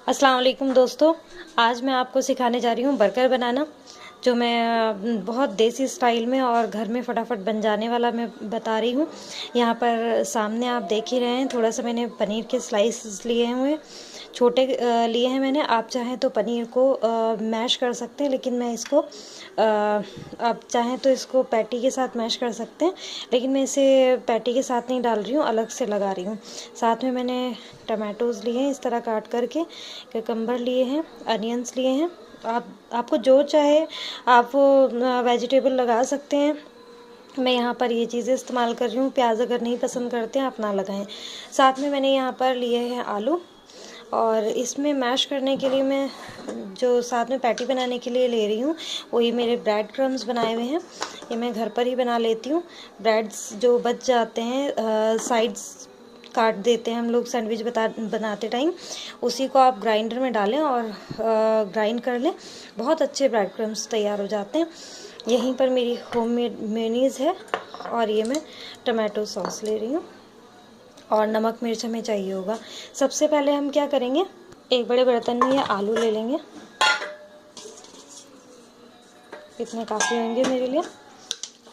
अस्सलाम वालेकुम दोस्तों, आज मैं आपको सिखाने जा रही हूँ बर्गर बनाना, जो मैं बहुत देसी स्टाइल में और घर में फटाफट बन जाने वाला मैं बता रही हूँ। यहाँ पर सामने आप देख ही रहे हैं, थोड़ा सा मैंने पनीर के स्लाइस लिए हुए छोटे लिए हैं मैंने। आप चाहें तो पनीर को मैश कर सकते हैं, लेकिन मैं इसको आप चाहें तो इसको पैटी के साथ मैश कर सकते हैं, लेकिन मैं इसे पैटी के साथ नहीं डाल रही हूँ, अलग से लगा रही हूँ। साथ में मैंने टमाटोज़ लिए हैं इस तरह काट करके, ककम्बर लिए हैं, अनियंस लिए हैं। आपको जो चाहे आप वेजिटेबल लगा सकते हैं। मैं यहाँ पर ये चीज़ें इस्तेमाल कर रही हूँ। प्याज अगर नहीं पसंद करते हैं आप ना लगाएं। साथ में मैंने यहाँ पर लिए हैं आलू, और इसमें मैश करने के लिए मैं जो साथ में पैटी बनाने के लिए ले रही हूँ वही मेरे ब्रेड क्रम्स बनाए हुए हैं। ये मैं घर पर ही बना लेती हूँ। ब्रेड्स जो बच जाते हैं, साइड्स काट देते हैं हम लोग सैंडविच बनाते टाइम, उसी को आप ग्राइंडर में डालें और ग्राइंड कर लें। बहुत अच्छे ब्रेड क्रम्स तैयार हो जाते हैं। यहीं पर मेरी होममेड मेयोनीज़ है, और ये मैं टमाटो सॉस ले रही हूँ, और नमक मिर्च हमें चाहिए होगा। सबसे पहले हम क्या करेंगे, एक बड़े बर्तन में ये आलू ले लेंगे, इतने काफ़ी होंगे मेरे लिए,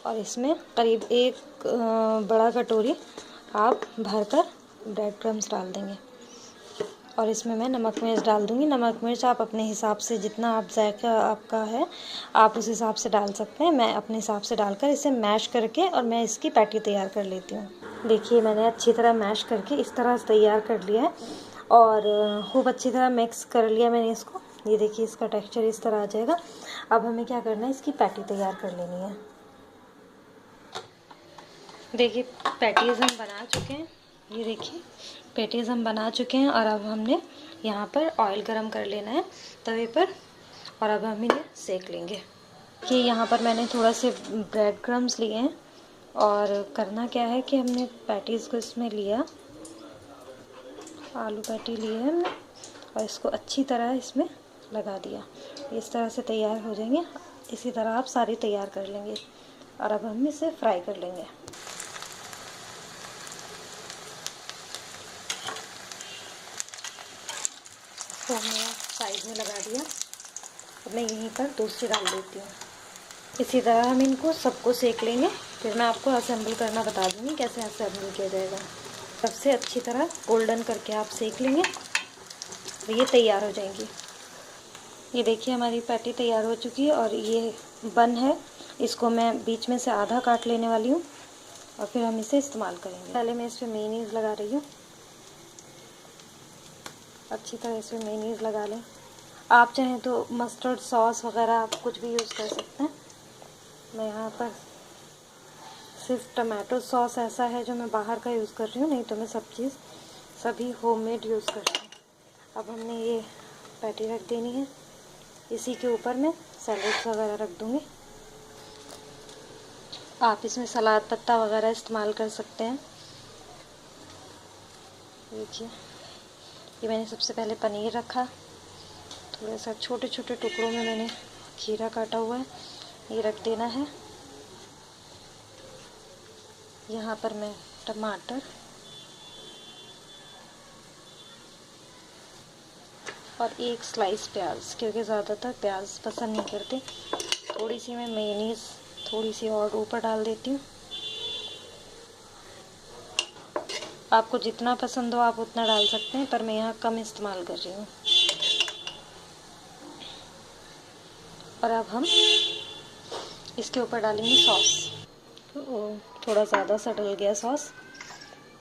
और इसमें करीब एक बड़ा कटोरी आप भरकर ब्रेड क्रम्स डाल देंगे, और इसमें मैं नमक मिर्च डाल दूँगी। नमक मिर्च आप अपने हिसाब से, जितना आप जायका आपका है आप उस हिसाब से डाल सकते हैं। मैं अपने हिसाब से डालकर इसे मैश करके और मैं इसकी पैटी तैयार कर लेती हूँ। देखिए, मैंने अच्छी तरह मैश करके इस तरह से तैयार कर लिया है, और खूब अच्छी तरह मिक्स कर लिया मैंने इसको। ये देखिए, इसका टेक्सचर इस तरह आ जाएगा। अब हमें क्या करना है, इसकी पैटी तैयार कर लेनी है। देखिए, पैटीज़ हम बना चुके हैं। ये देखिए, पैटीज़ हम बना चुके हैं, और अब हमने यहाँ पर ऑयल गरम कर लेना है तवे पर, और अब हम इन्हें सेक लेंगे। कि यहाँ पर मैंने थोड़ा से ब्रेड क्रम्स लिए हैं, और करना क्या है कि हमने पैटीज़ को इसमें लिया, आलू पैटी लिए है हमने, और इसको अच्छी तरह इसमें लगा दिया। इस तरह से तैयार हो जाएंगे। इसी तरह आप सारी तैयार कर लेंगे, और अब हम इसे फ्राई कर लेंगे। तो हमने साइड में लगा दिया। अब मैं यहीं पर दूसरी डाल देती हूँ। इसी तरह हम इनको सबको सेक लेंगे, फिर मैं आपको असेंबल करना बता दूँगी कैसे असेंबल किया जाएगा। सबसे अच्छी तरह गोल्डन करके आप सेक लेंगे, और ये तैयार हो जाएंगी। ये देखिए, हमारी पैटी तैयार हो चुकी है, और ये बन है, इसको मैं बीच में से आधा काट लेने वाली हूँ, और फिर हम इसे इस्तेमाल करेंगे। पहले मैं इसमें मेयोनीज़ लगा रही हूँ। अच्छी तरह इसमें मेयोनीज़ लगा लें। आप चाहें तो मस्टर्ड सॉस वगैरह आप कुछ भी यूज़ कर सकते हैं। मैं यहाँ पर सिर्फ टमाटो सॉस ऐसा है जो मैं बाहर का यूज़ कर रही हूँ, नहीं तो मैं सभी होममेड यूज़ करती हूँ। अब हमने ये पैटी रख देनी है, इसी के ऊपर मैं सैलेड्स वगैरह रख दूँगी। आप इसमें सलाद पत्ता वगैरह इस्तेमाल कर सकते हैं। देखिए, ये मैंने सबसे पहले पनीर रखा, थोड़ा सा छोटे छोटे टुकड़ों में मैंने खीरा काटा हुआ है, ये रख देना है। यहाँ पर मैं टमाटर और एक स्लाइस प्याज, क्योंकि ज़्यादातर प्याज पसंद नहीं करते, थोड़ी सी मैं मेयोनीज़ थोड़ी सी और ऊपर डाल देती हूँ। आपको जितना पसंद हो आप उतना डाल सकते हैं, पर मैं यहाँ कम इस्तेमाल कर रही हूँ। और अब हम इसके ऊपर डालेंगे सॉस। थोड़ा ज़्यादा सा डल गया सॉस,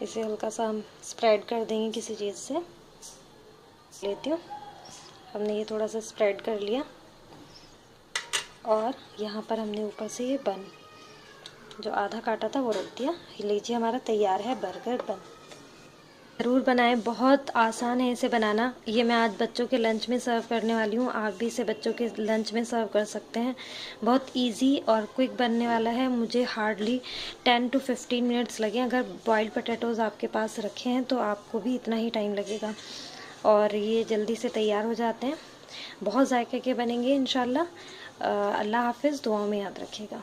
इसे हल्का सा हम स्प्रेड कर देंगे किसी चीज़ से। लेती हूँ, हमने ये थोड़ा सा स्प्रेड कर लिया, और यहाँ पर हमने ऊपर से ये बन जो आधा काटा था वो रख दिया। लीजिए, हमारा तैयार है बर्गर बन। ज़रूर बनाएं, बहुत आसान है इसे बनाना। ये मैं आज बच्चों के लंच में सर्व करने वाली हूँ। आप भी इसे बच्चों के लंच में सर्व कर सकते हैं। बहुत इजी और क्विक बनने वाला है। मुझे हार्डली 10 to 15 मिनट्स लगे। अगर बॉइल्ड पोटैटोज़ आपके पास रखे हैं तो आपको भी इतना ही टाइम लगेगा, और ये जल्दी से तैयार हो जाते हैं। बहुत जायके के बनेंगे इंशाल्लाह। अल्लाह हाफिज़, दुआओं में याद रखिएगा।